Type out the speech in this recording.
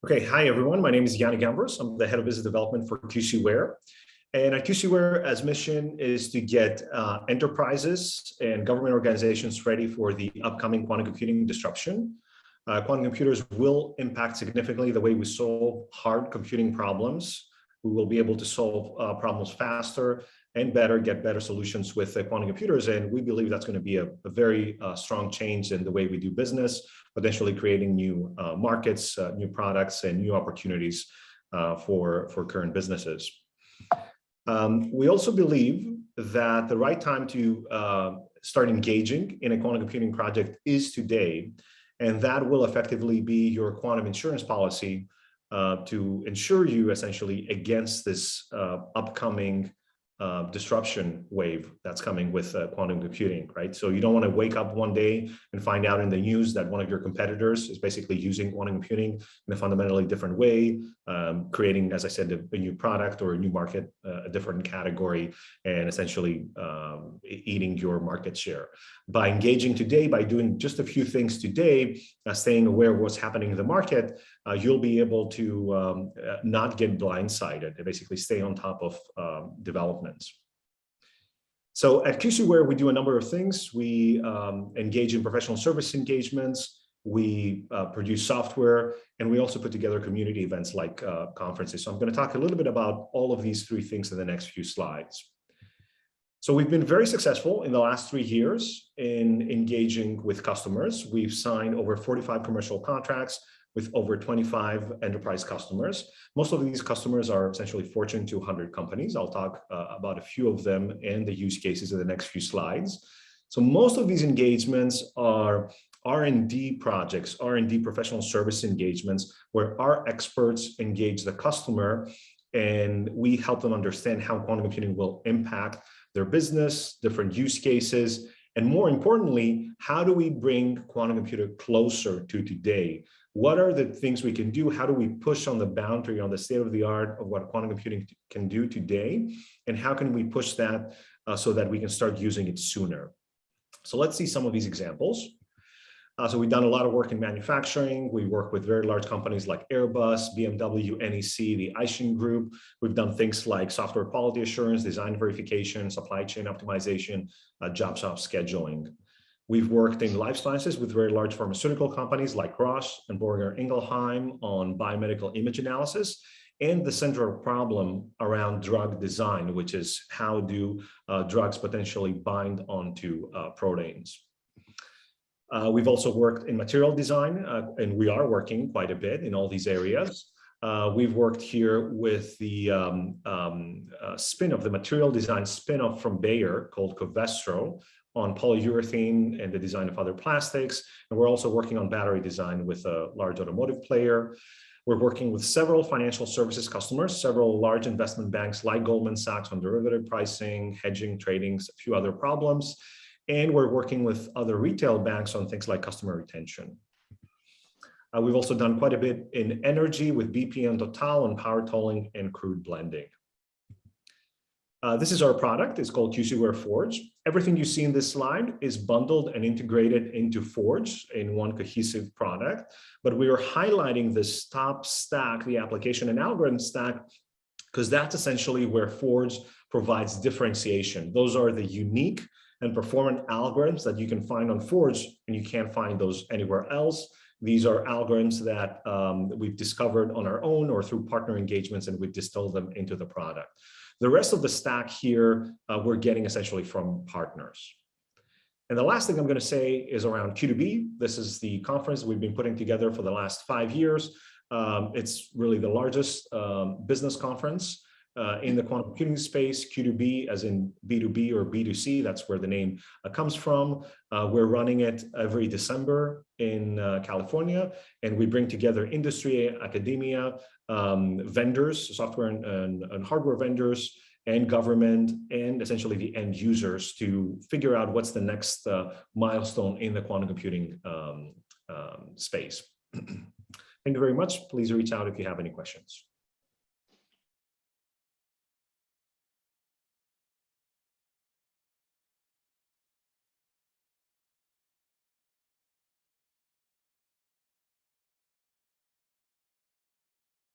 Okay, hi everyone. My name is Yianni Gamvros. I'm the head of business development for QCware. And at QCware, as mission is to get enterprises and government organizations ready for the upcoming quantum computing disruption. Quantum computers will impact significantly the way we solve hard computing problems. We will be able to solve problems faster and better, get better solutions with quantum computers. And we believe that's going to be a very strong change in the way we do business, potentially creating new markets, new products, and new opportunities for current businesses. We also believe that the right time to start engaging in a quantum computing project is today, and that will effectively be your quantum insurance policy to insure you essentially against this upcoming disruption wave that's coming with quantum computing, right? So you don't want to wake up one day and find out in the news that one of your competitors is basically using quantum computing in a fundamentally different way, creating, as I said, a new product or a new market, a different category, and essentially eating your market share. By engaging today, by doing just a few things today, staying aware of what's happening in the market, you'll be able to not get blindsided and basically stay on top of developments. So at QCware, we do a number of things. We engage in professional service engagements, we produce software, and we also put together community events like conferences. So I'm going to talk a little bit about all of these three things in the next few slides. So we've been very successful in the last 3 years in engaging with customers. We've signed over 45 commercial contracts with over 25 enterprise customers. Most of these customers are essentially Fortune 200 companies. I'll talk about a few of them and the use cases in the next few slides. So most of these engagements are R&D projects, R&D professional service engagements, where our experts engage the customer and we help them understand how quantum computing will impact their business, different use cases, and more importantly, how do we bring quantum computer closer to today? What are the things we can do? How do we push on the boundary, on the state of the art of what quantum computing can do today? And how can we push that so that we can start using it sooner? So let's see some of these examples. So we've done a lot of work in manufacturing. We work with very large companies like Airbus, BMW, NEC, the Aishin Group. We've done things like software quality assurance, design verification, supply chain optimization, job shop scheduling. We've worked in life sciences with very large pharmaceutical companies like Roche and Boehringer Ingelheim on biomedical image analysis, and the central problem around drug design, which is how do drugs potentially bind onto proteins. We've also worked in material design, and we are working quite a bit in all these areas. We've worked here with the the material design spin-off from Bayer called Covestro on polyurethane and the design of other plastics. And we're also working on battery design with a large automotive player. We're working with several financial services customers, several large investment banks like Goldman Sachs on derivative pricing, hedging, trading, a few other problems. And we're working with other retail banks on things like customer retention. We've also done quite a bit in energy with BP and Total on power tolling and crude blending. This is our product. It's called QCware Forge. Everything you see in this slide is bundled and integrated into Forge in one cohesive product. But we are highlighting this top stack, the application and algorithm stack, because that's essentially where Forge provides differentiation. Those are the unique and performant algorithms that you can find on Forge, and you can't find those anywhere else. These are algorithms that we've discovered on our own or through partner engagements, and we've distilled them into the product. The rest of the stack here, we're getting essentially from partners. And the last thing I'm going to say is around Q2B. This is the conference we've been putting together for the last 5 years. It's really the largest business conference in the quantum computing space. Q2B as in B2B or B2C, that's where the name comes from. We're running it every December in California, and we bring together industry, academia, vendors, software and hardware vendors, and government, and essentially the end users to figure out what's the next milestone in the quantum computing space. Thank you very much. Please reach out if you have any questions.